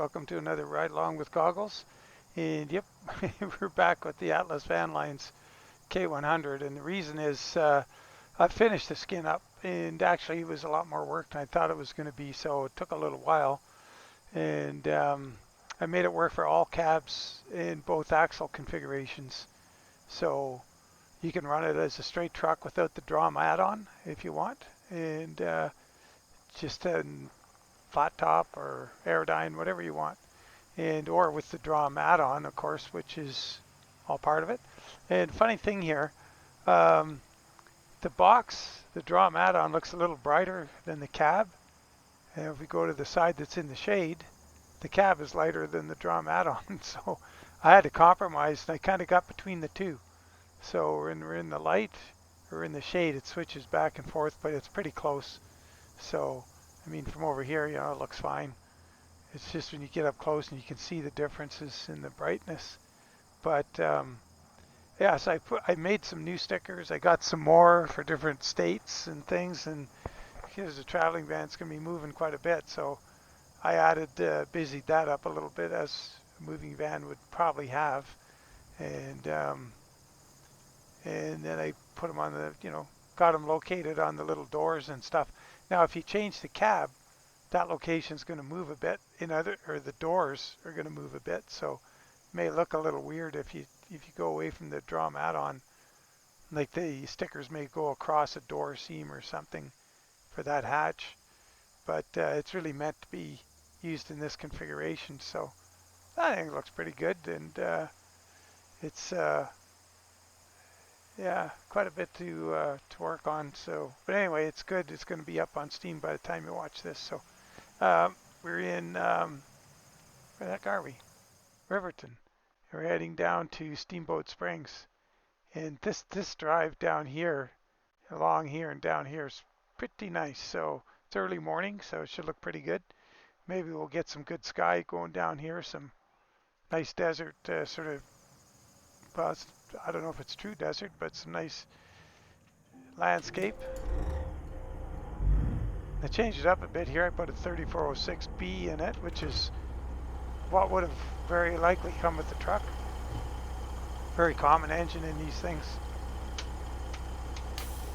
welcome to another Ride Along with Goggles. And yep, we're back with the Atlas Van Lines K100. And the reason is I finished the skin up, and actually it was a lot more work than I thought it was going to be, so it took a little while. And I made it work for all cabs in both axle configurations. So you can run it as a straight truck without the DROM add-on if you want, and just a flat top or Aerodyne, whatever you want, and or with the DROM add-on, of course, which is all part of it. And funny thing here, the box, the DROM add-on looks a little brighter than the cab. And if we go to the side that's in the shade, the cab is lighter than the DROM add-on. So I had to compromise, and I kind of got between the two. So when we're in the light or in the shade, it switches back and forth, but it's pretty close. So I mean, from over here, it looks fine. It's just when you get up close and you can see the differences in the brightness. But yeah, so I made some new stickers. I got some more for different states and things, and because the traveling van's going to be moving quite a bit, so I added, busied that up a little bit as a moving van would probably have, and then I put them on the, got them located on the little doors and stuff. Now, if you change the cab, that location's going to move a bit. Or the doors are going to move a bit, so it may look a little weird if you go away from the DROM add-on. Like the stickers may go across a door seam or something for that hatch, but it's really meant to be used in this configuration. So I think it looks pretty good, and it's yeah, quite a bit to work on. So, but anyway, it's good. It's going to be up on Steam by the time you watch this. So, we're in where the heck are we? Riverton. We're heading down to Steamboat Springs, and this drive down here, along here and down here is pretty nice. So it's early morning, so it should look pretty good. Maybe we'll get some good sky going down here. Some nice desert sort of. Well, I don't know if it's true desert, but some nice landscape. I changed it up a bit here. I put a 3406B in it, which is what would have very likely come with the truck. Very common engine in these things.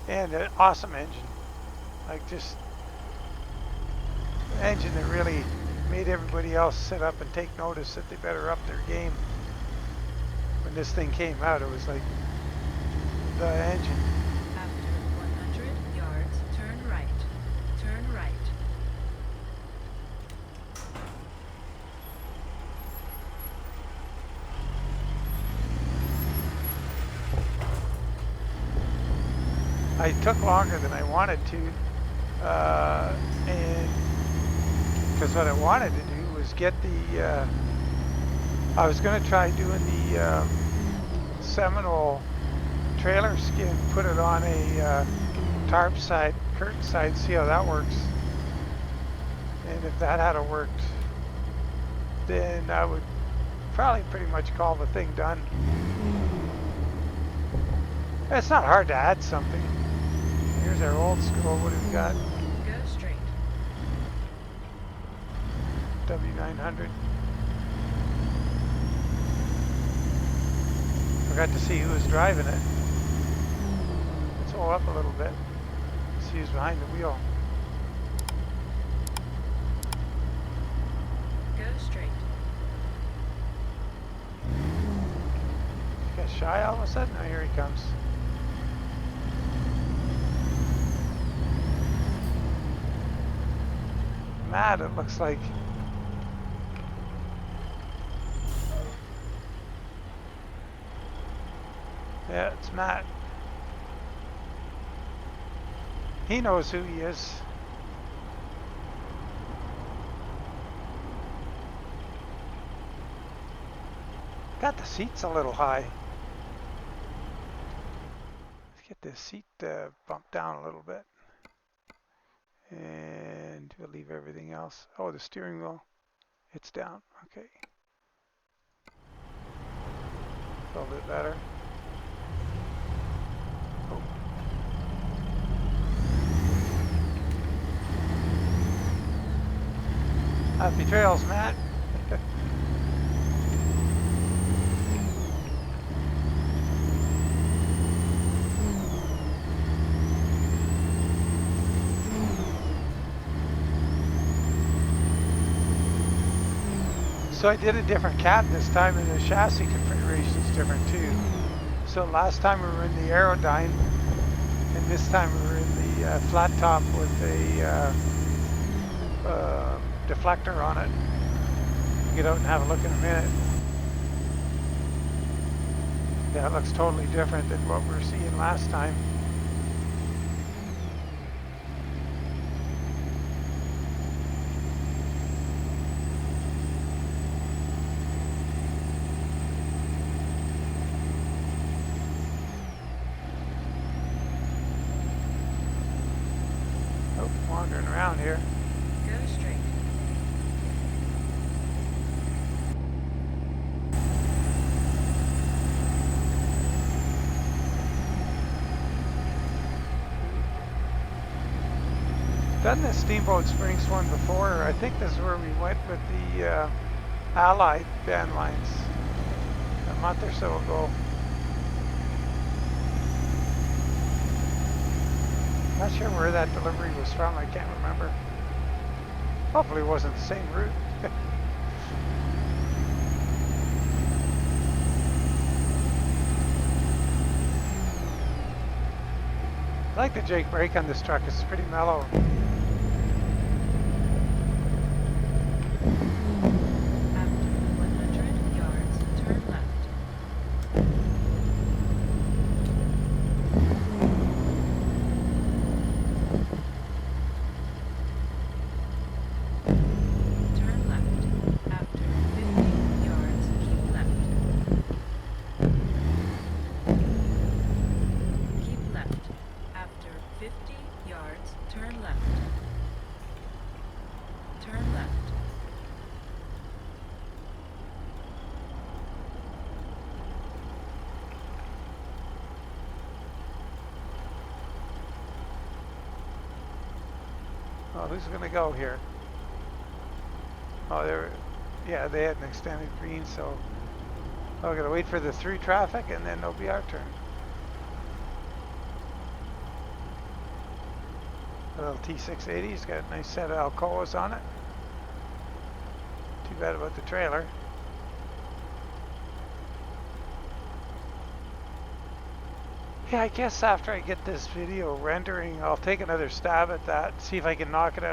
And an awesome engine. Like just an engine that really made everybody else sit up and take notice that they better up their game. When this thing came out, it was like the engine. After 100 yards, turn right. Turn right. I took longer than I wanted to, and because what I wanted to do was get the I was going to try doing the Seminole trailer skin, put it on a tarp side, curtain side, see how that works. And if that had worked, then I would probably pretty much call the thing done. It's not hard to add something. Here's our old school. What do we got? Go straight. W900. Forgot to see who was driving it. Let's hold up a little bit. See who's behind the wheel. Go straight. Got shy all of a sudden? Oh, here he comes. Matt, it looks like. Yeah, it's Matt. He knows who he is. Got the seats a little high. Let's get this seat bumped down a little bit. And we'll leave everything else. Oh, the steering wheel. It's down. Okay. A little bit better. Oh. Happy trails, Matt. So I did a different cab this time, and the chassis configuration is different too. So last time we were in the Aerodyne, and this time we were in the flat top with a deflector on it. Get out and have a look in a minute. Yeah, it looks totally different than what we were seeing last time. Oh, wandering around here. Go straight. Done the Steamboat Springs one before. I think this is where we went with the Allied van lines a month or so ago. Not sure where that delivery was from. I can't remember. Hopefully it wasn't the same route. I like the Jake brake on this truck. It's pretty mellow. After 100 yards, turn left. Turn left. After 50 yards, keep left. Keep left. After 50 yards, turn left. Turn left. Oh, who's gonna go here? Oh, yeah, they had an extended green, so I'm gonna wait for the through traffic and then it'll be our turn. A little T680's got a nice set of Alcoas on it. Too bad about the trailer. Yeah, I guess after I get this video rendering, I'll take another stab at that, see if I can knock it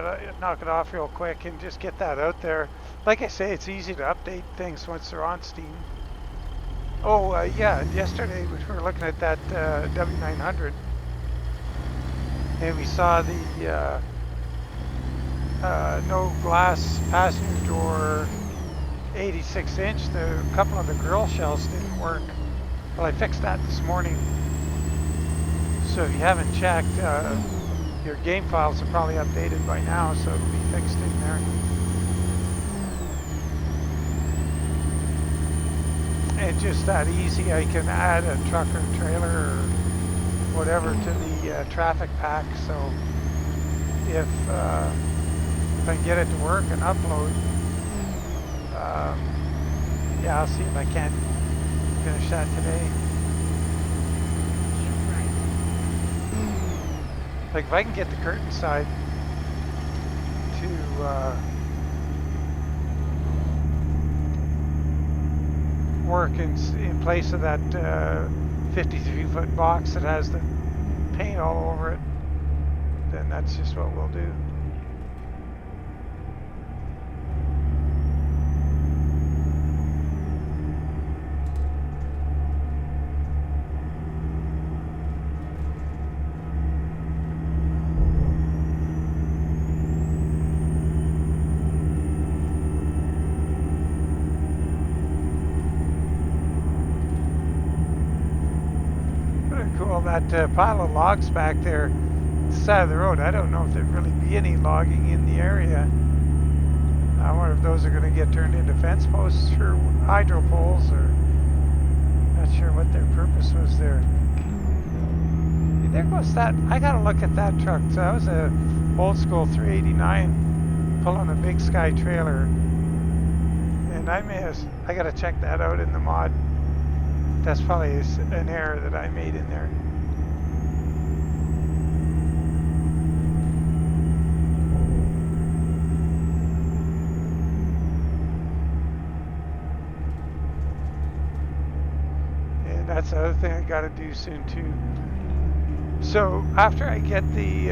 off real quick and just get that out there. Like I say, it's easy to update things once they're on Steam. Oh, yeah, yesterday we were looking at that W900, and we saw the no glass passenger door 86-inch. A couple of the grill shells didn't work. Well, I fixed that this morning. So if you haven't checked, your game files are probably updated by now, so it'll be fixed in there. And just that easy, I can add a truck or trailer or whatever to the traffic pack. So if I can get it to work and upload, yeah, I'll see if I can't finish that today. Like if I can get the curtain side to work in place of that 53-foot box that has the paint all over it, then that's just what we'll do. That pile of logs back there at the side of the road, I don't know if there'd really be any logging in the area. I wonder if those are going to get turned into fence posts or hydro poles, or not sure what their purpose was there. And there goes that. I got to look at that truck. So that was a old school 389 pulling a Big Sky trailer, and I got to check that out in the mod. That's probably an error that I made in there. that's the other thing I got to do soon too. So after I get the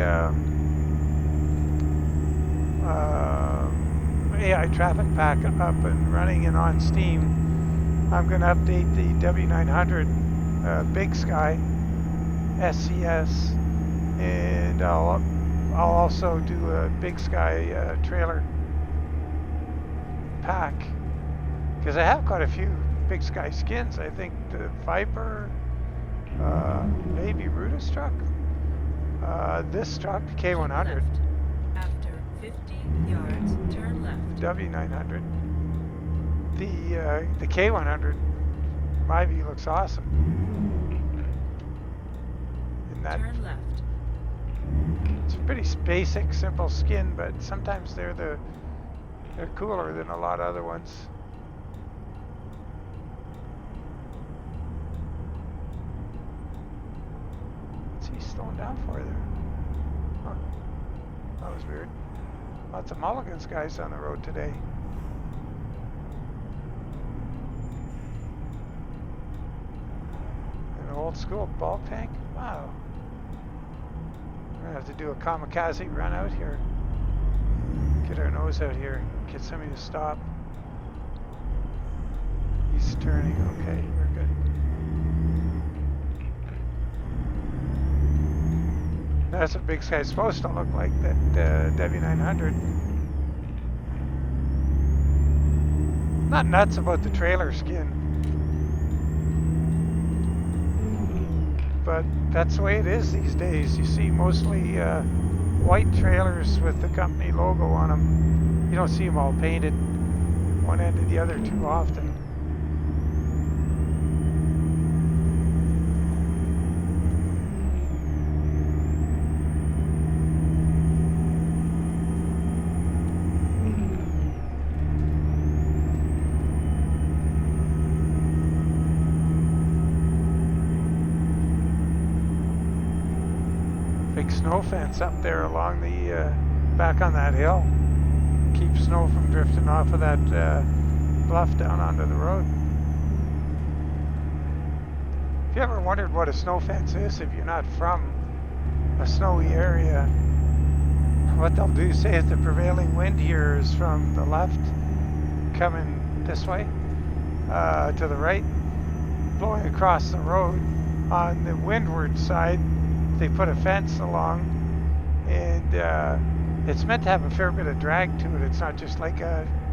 AI traffic pack up and running and on Steam, I'm going to update the W900 Big Sky SCS, and I'll also do a Big Sky trailer pack, because I have quite a few Big Sky skins. I think the Viper, maybe Rudis truck, this truck, the K100. After 50 yards, turn left. W900. The K100, in my view, looks awesome. And that, turn left. it's a pretty basic, simple skin, but sometimes they're cooler than a lot of other ones. What's he slowing down for there? Huh. That was weird. Lots of Mulligan's guys on the road today. An old school bulk tank? Wow. We're gonna have to do a kamikaze run out here. Get our nose out here. Get somebody to stop. He's turning. Okay, we're good. That's what Big Sky's supposed to look like, that W900. Not nuts about the trailer skin, but that's the way it is these days. You see mostly white trailers with the company logo on them. You don't see them all painted one end to the other too often. Big snow fence up there along the back on that hill. Keeps snow from drifting off of that bluff down onto the road. If you ever wondered what a snow fence is, if you're not from a snowy area, what they'll do, say if the prevailing wind here is from the left coming this way to the right, blowing across the road, on the windward side they put a fence along, and it's meant to have a fair bit of drag to it. It's not just like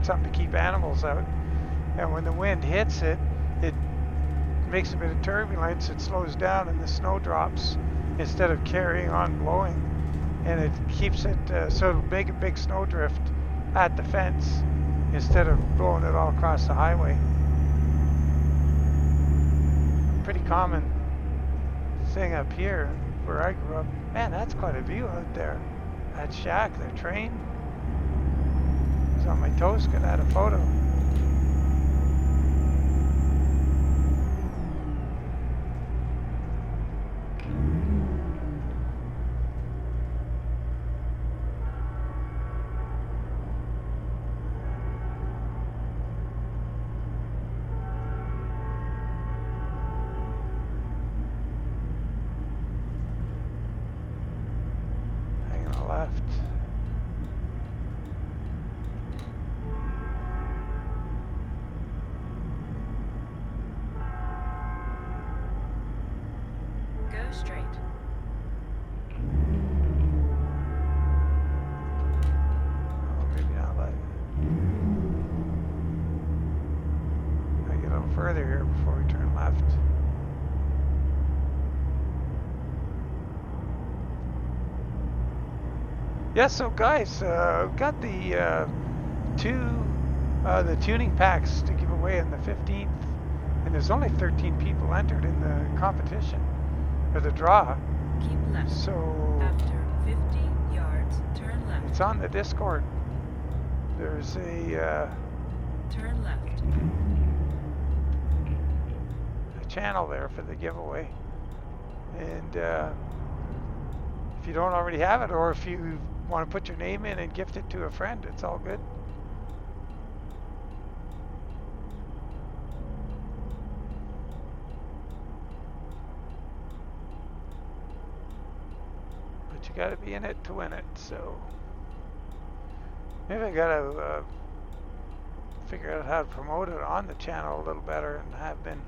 something to keep animals out. And when the wind hits it, it makes a bit of turbulence, it slows down, and the snow drops instead of carrying on blowing. And it keeps it so it'll make a big snow drift at the fence instead of blowing it all across the highway. Pretty common thing up here where I grew up. Man, that's quite a view out there. That shack, their train. I was on my toes, could add a photo. Left. Go straight. Oh, maybe not left. I get a little further here before we turn left. Yeah, so guys, we've got the the tuning packs to give away on the 15th, and there's only 13 people entered in the competition, or the draw. Keep left. So After 50 yards, turn left. it's on the Discord. There's a Turn left. channel there for the giveaway, and if you don't already have it, or if you want to put your name in and gift it to a friend, it's all good. you got to be in it to win it. So maybe I got to figure out how to promote it on the channel a little better, and have been.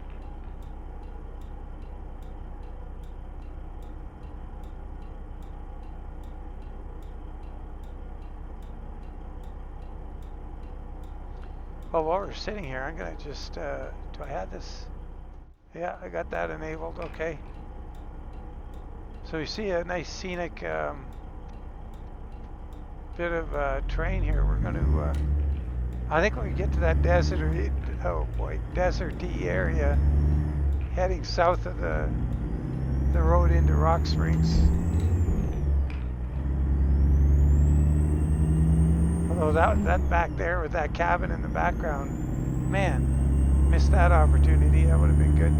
Well, while we're sitting here, I'm gonna just, do I have this? Yeah, I got that enabled, okay. So you see a nice scenic bit of terrain here. We're gonna, I think when we get to that desert, oh boy, desert-y area, heading south of the road into Rock Springs. Although that back there with that cabin in the background, man, missed that opportunity. That would have been good.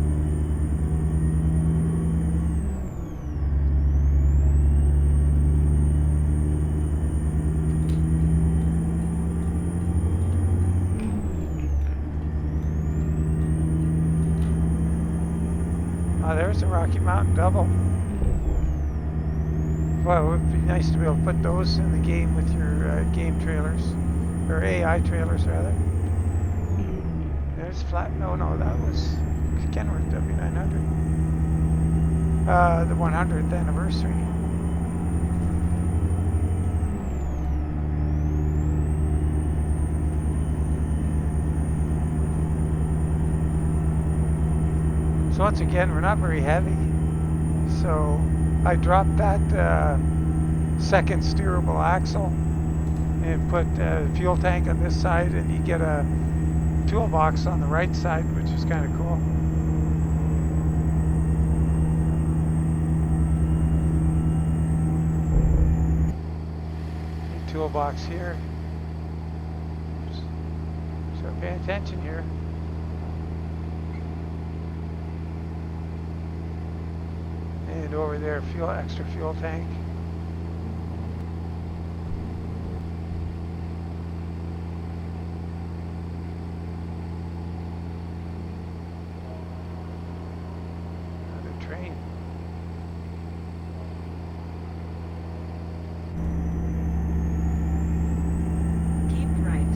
Oh, there's a Rocky Mountain double. Well, it would be nice to be able to put those in the game with your game trailers, or AI trailers rather. There's flat. No, that was Kenworth W900. The 100th anniversary. So once again, we're not very heavy. So I dropped that second steerable axle and put a fuel tank on this side, and you get a toolbox on the right side, which is kind of cool. Toolbox here. So pay attention here. And over there, extra fuel tank. Another train. Keep right.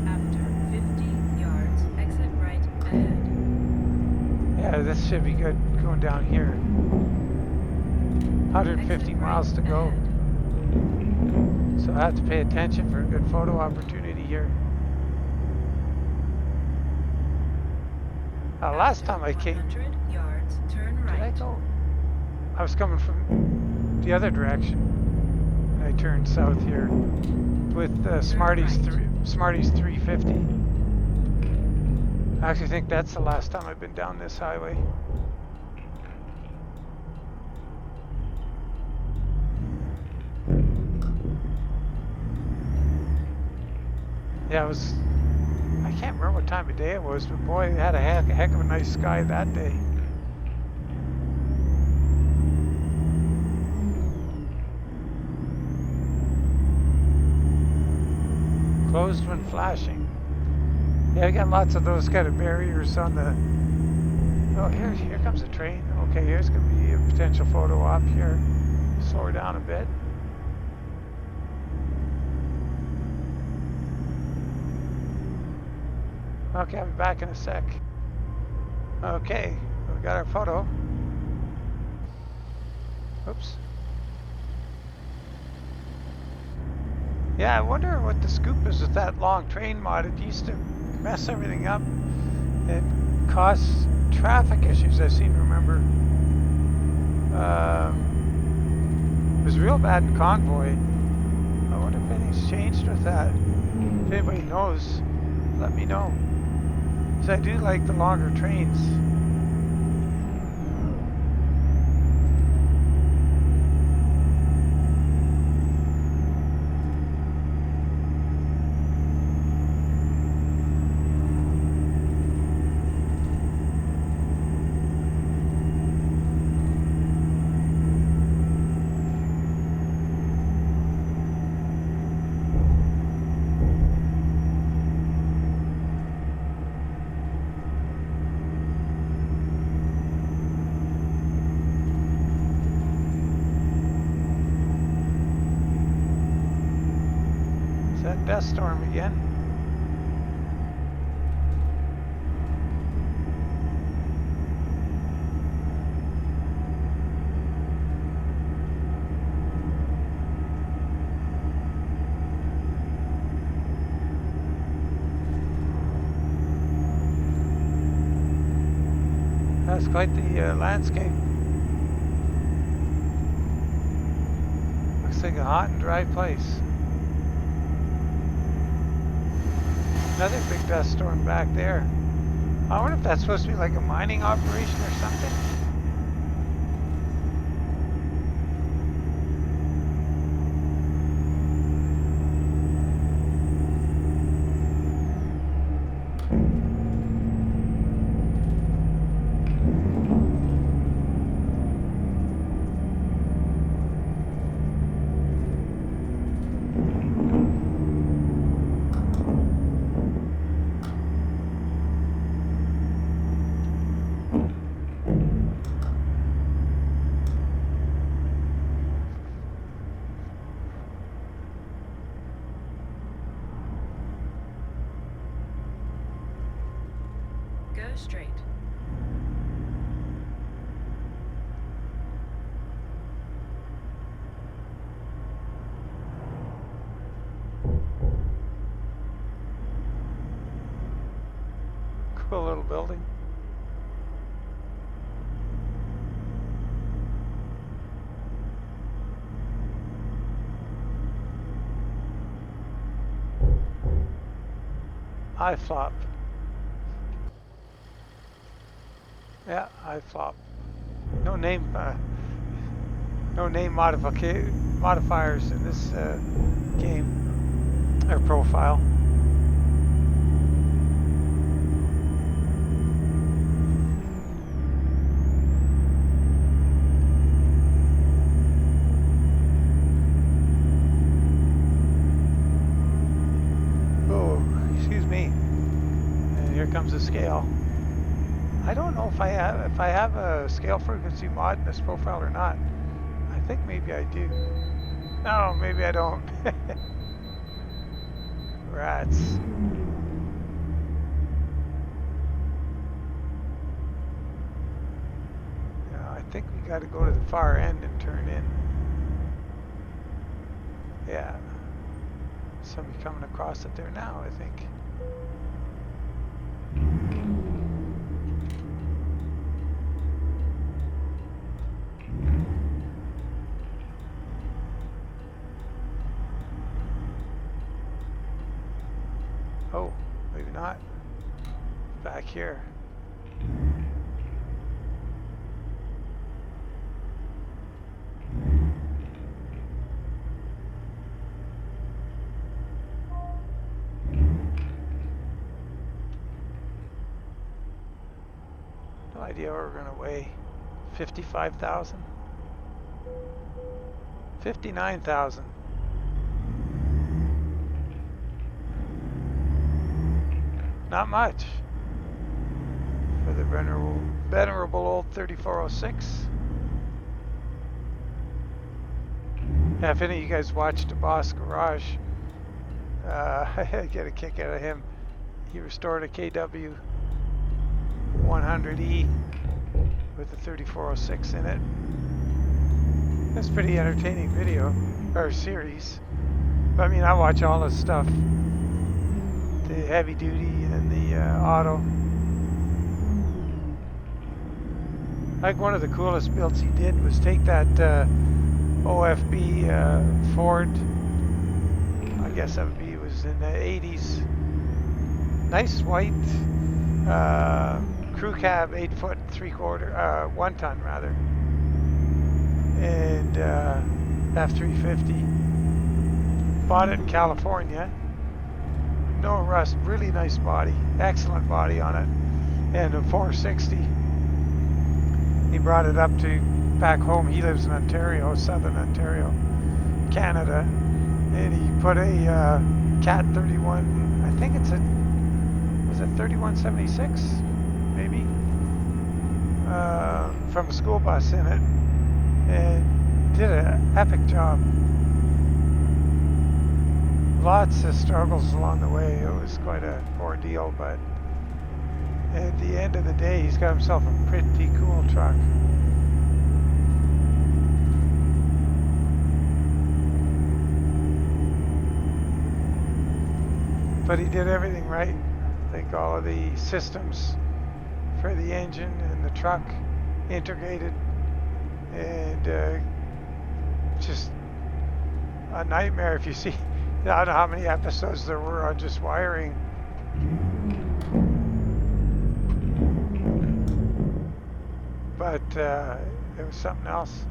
After 50 yards, exit right ahead. Yeah, this should be good going down here. 150 miles to go. So I have to pay attention for a good photo opportunity here. Last time I came, 100 yards, turn right. did I go? I was coming from the other direction. And I turned south here with Smarties 350. I actually think that's the last time I've been down this highway. Yeah, I can't remember what time of day it was, but boy, it had a heck of a nice sky that day. Closed when flashing. Yeah, we got lots of those kind of barriers on the... Oh, here comes a train. Okay, here's going to be a potential photo op here. Slow her down a bit. Okay, I'll be back in a sec. Okay, we got our photo. Oops. Yeah, I wonder what the scoop is with that long train mod. It used to mess everything up and cause traffic issues, I seem to remember. It was real bad in Convoy. I wonder if anything's changed with that. If anybody knows, let me know. So I do like the longer trains. dust storm again. That's quite the landscape. Looks like a hot and dry place. Another big dust storm back there. I wonder if that's supposed to be like a mining operation or something. Go straight. Cool little building. I flop. Yeah, I flop. No name modifiers in this game or profile. Oh, excuse me. And here comes the scale. I don't know if I have a scale frequency mod in this profile or not. I think maybe I do. No, maybe I don't. Rats. Yeah, I think we got to go to the far end and turn in. Yeah. Somebody coming across it there now, I think. Oh, maybe not. Back here. No idea what we're gonna weigh. 55,000? 59,000. Not much for the venerable old 3406. Yeah, if any of you guys watched the Boss Garage, I get a kick out of him. He restored a KW 100E with the 3406 in it. That's a pretty entertaining video, or series. But I mean, I watch all this stuff. The heavy duty and the auto. Like one of the coolest builds he did was take that OFB Ford, I guess that would be, it was in the 80s. Nice white crew cab, 8'3", 1 ton rather. And F350. Bought it in California. No rust, really nice body, excellent body on it, and a 460. He brought it up to back home. He lives in Ontario, southern Ontario, Canada, and he put a Cat 31. I think it's was it 3176, maybe, from a school bus in it, and did an epic job. Lots of struggles along the way. It was quite a ordeal, but at the end of the day, he's got himself a pretty cool truck. But he did everything right. I think all of the systems for the engine and the truck integrated, and just a nightmare. If you see, I don't know how many episodes there were on just wiring. But it was something else.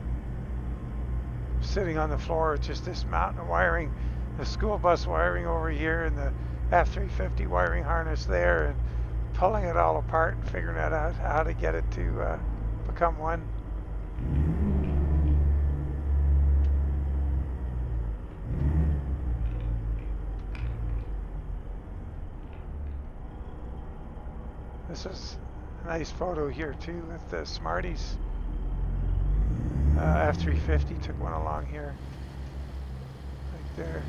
Sitting on the floor, just this mountain of wiring, the school bus wiring over here, and the F-350 wiring harness there, and pulling it all apart and figuring out how to get it to become one. This is a nice photo here too with the Smarties. F-350 took one along here, right there.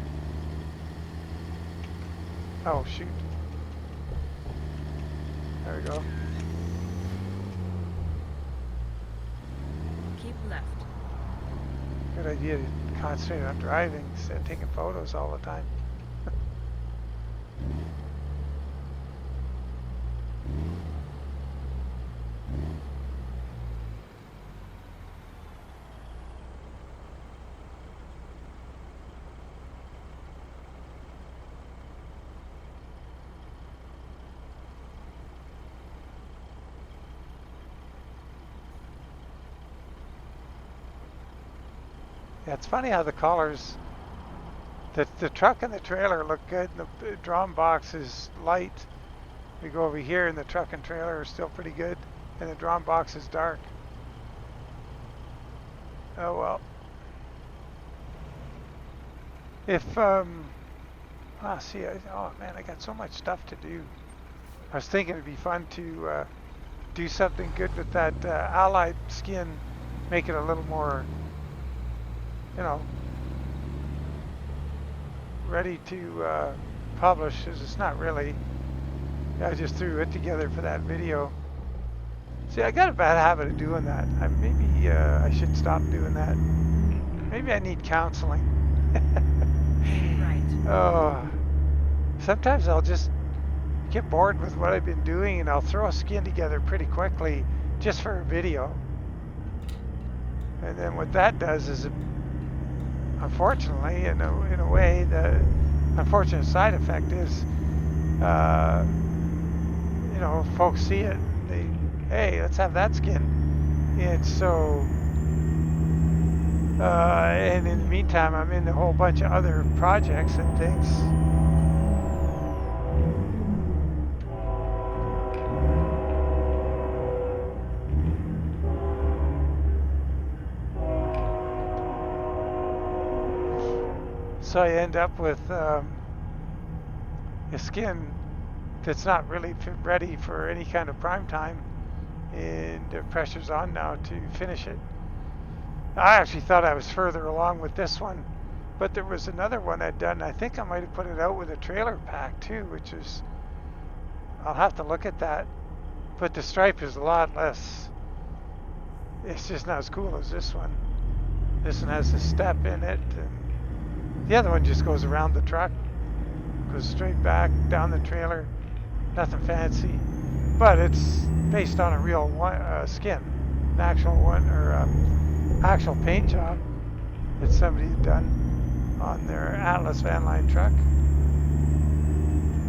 Oh shoot! There we go. Keep left. Good idea to concentrate on driving instead of taking photos all the time. Yeah, it's funny how the colors, the truck and the trailer look good, and the DROM box is light. We go over here and the truck and trailer are still pretty good, and the DROM box is dark. Oh well. If, oh man, I got so much stuff to do. I was thinking it'd be fun to do something good with that Allied skin, make it a little more, you know, ready to publish, as it's not really. I just threw it together for that video. See, I got a bad habit of doing that. Maybe I should stop doing that. Maybe I need counseling. Right. Oh, sometimes I'll just get bored with what I've been doing, and I'll throw a skin together pretty quickly just for a video. And then what that does is, unfortunately, in a way, the unfortunate side effect is, you know, folks see it, hey, let's have that skin. And so, and in the meantime, I'm in a whole bunch of other projects and things. So I end up with a skin that's not really ready for any kind of prime time, and the pressure's on now to finish it. I actually thought I was further along with this one, but there was another one I'd done. I think I might have put it out with a trailer pack too, which is, I'll have to look at that. But the stripe is a lot less, it's just not as cool as this one. This one has a step in it, and the other one just goes around the truck, goes straight back down the trailer, nothing fancy, but it's based on a real skin, an actual one, or actual paint job that somebody had done on their Atlas van line truck.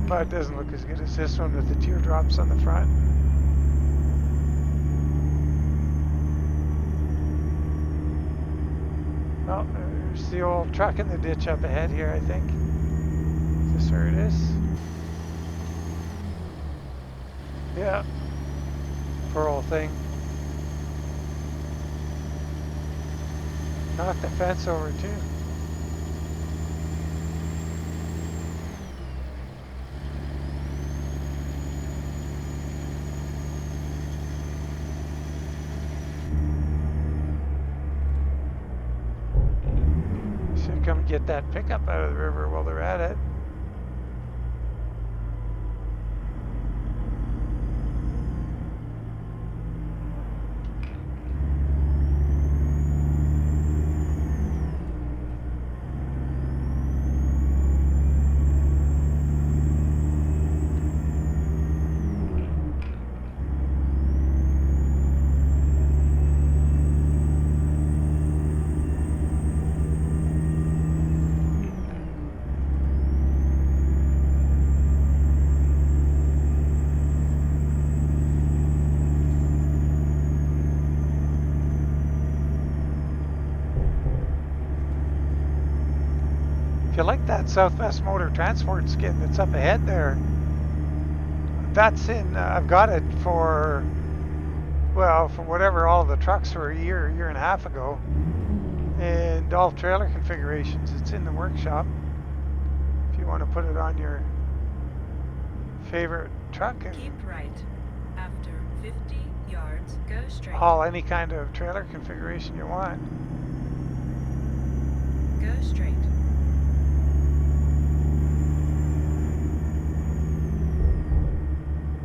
But it doesn't look as good as this one with the teardrops on the front. Well, there's the old truck in the ditch up ahead here, I think. Is this where it is? Yeah. Poor old thing. Knocked the fence over too. Should come get get that pickup out of the river while they're at it. If you like that Southwest Motor Transport skin that's up ahead there, that's in, I've got it for, well, for whatever all the trucks were a year and a half ago. And all trailer configurations, it's in the workshop. If you want to put it on your favorite truck and Keep right. After 50 yards, go straight. haul any kind of trailer configuration you want. Go straight.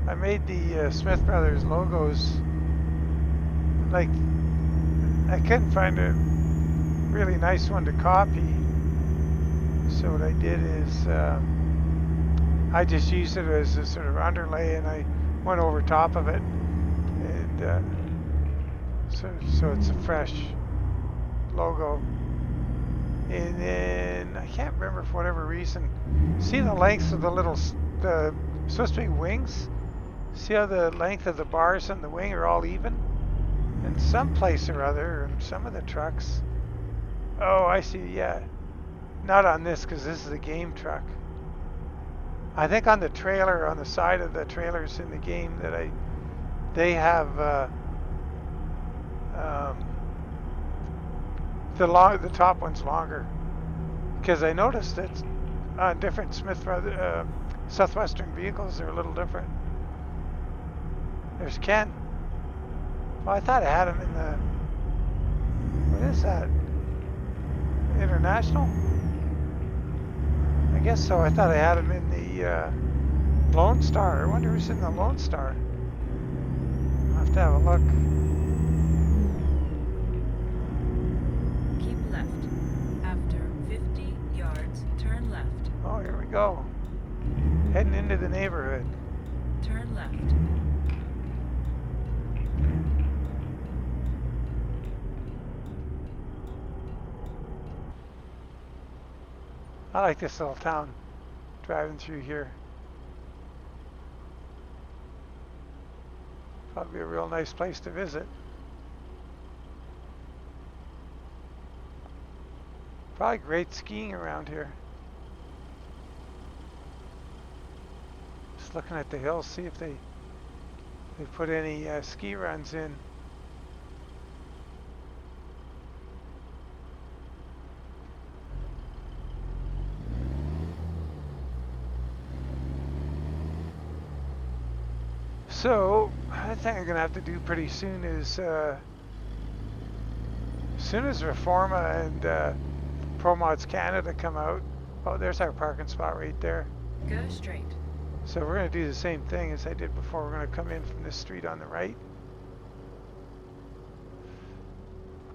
I made the Smith Brothers logos, like, I couldn't find a really nice one to copy. So what I did is I just used it as a sort of underlay, and I went over top of it, and so it's a fresh logo. And then I can't remember for whatever reason. See the lengths of the little, the supposed to be wings? See how the length of the bars on the wing are all even? In some place or other, in some of the trucks. Oh, I see, yeah. Not on this, because this is a game truck. I think on the trailer, on the side of the trailers in the game that they have the top one's longer. Because I noticed that on different Southwestern vehicles, they're a little different. There's Ken. Well, I thought I had him in the, what is that? International? I guess so. I thought I had him in the Lone Star. I wonder who's in the Lone Star. I'll have to have a look. Keep left. After 50 yards, turn left. Oh, here we go. Heading into the neighborhood. Turn left. I like this little town, driving through here. Probably a real nice place to visit. Probably great skiing around here. Just looking at the hills, see if they put any ski runs in. So, I think I'm gonna have to do pretty soon is, as soon as Reforma and Pro Mods Canada come out. Oh, there's our parking spot right there. Go straight. So we're gonna do the same thing as I did before. We're gonna come in from this street on the right.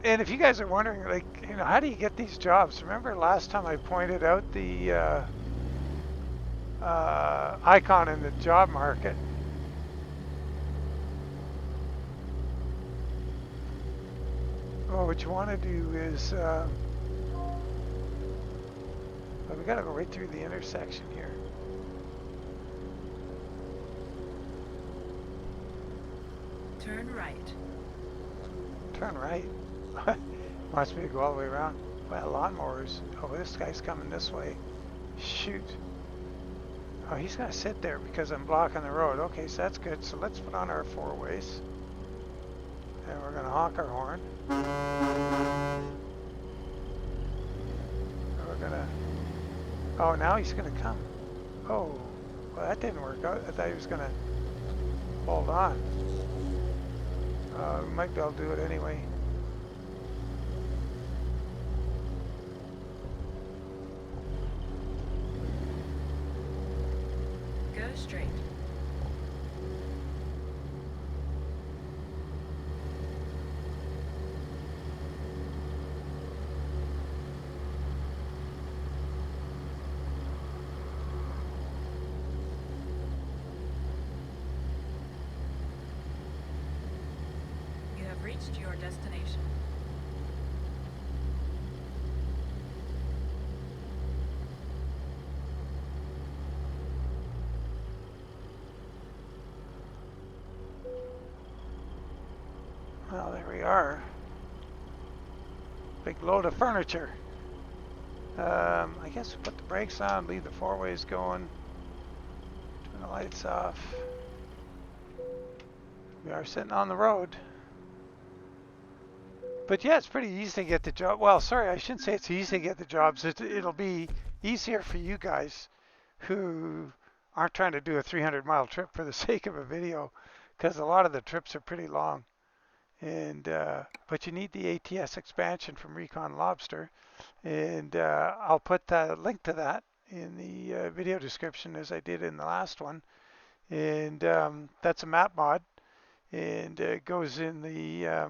And if you guys are wondering, like, you know, how do you get these jobs? Remember last time I pointed out the icon in the job market? Well, what you want to do is, well, we got to go right through the intersection here. Turn right. Turn right. Wants me to go all the way around. Well, lawnmowers. Oh, this guy's coming this way. Shoot. Oh, he's going to sit there because I'm blocking the road. Okay, so that's good. So let's put on our four ways. And we're going to honk our horn. And we're going to... Oh, now he's going to come. Oh, well, that didn't work out. I thought he was going to hold on. We might be able to do it anyway. straight. You have reached your destination. Well, there we are. Big load of furniture. I guess we'll put the brakes on, leave the four-ways going, turn the lights off. We are sitting on the road. But yeah, it's pretty easy to get the job. Well, sorry, I shouldn't say it's easy to get the jobs. It'll be easier for you guys who aren't trying to do a 300-mile trip for the sake of a video, because a lot of the trips are pretty long. And but you need the ATS expansion from ReconLobster, and I'll put the link to that in the video description as I did in the last one. And that's a map mod, and it goes in the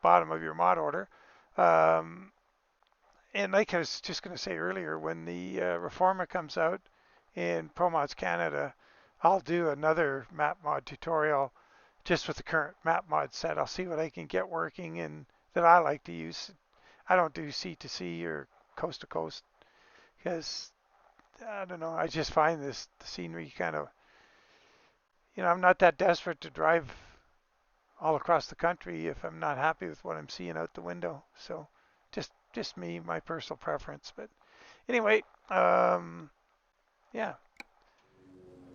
bottom of your mod order. And like I was just going to say earlier, when the Reformer comes out in ProMods Canada, I'll do another map mod tutorial just with the current map mod set. I'll see what I can get working and that I like to use. I don't do sea to sea or coast to coast because I don't know. I just find the scenery kind of, I'm not that desperate to drive all across the country if I'm not happy with what I'm seeing out the window. So just me, my personal preference. But anyway, yeah.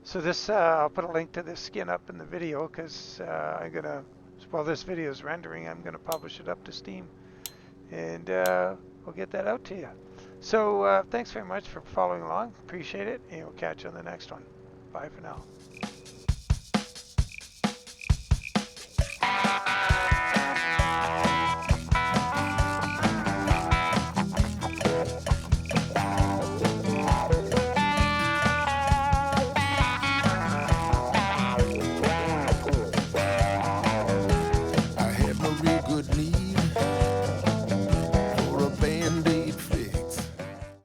So this, I'll put a link to this skin up in the video because while this video is rendering, I'm gonna publish it up to Steam, and we'll get that out to you. So thanks very much for following along. Appreciate it, and we'll catch you on the next one. Bye for now.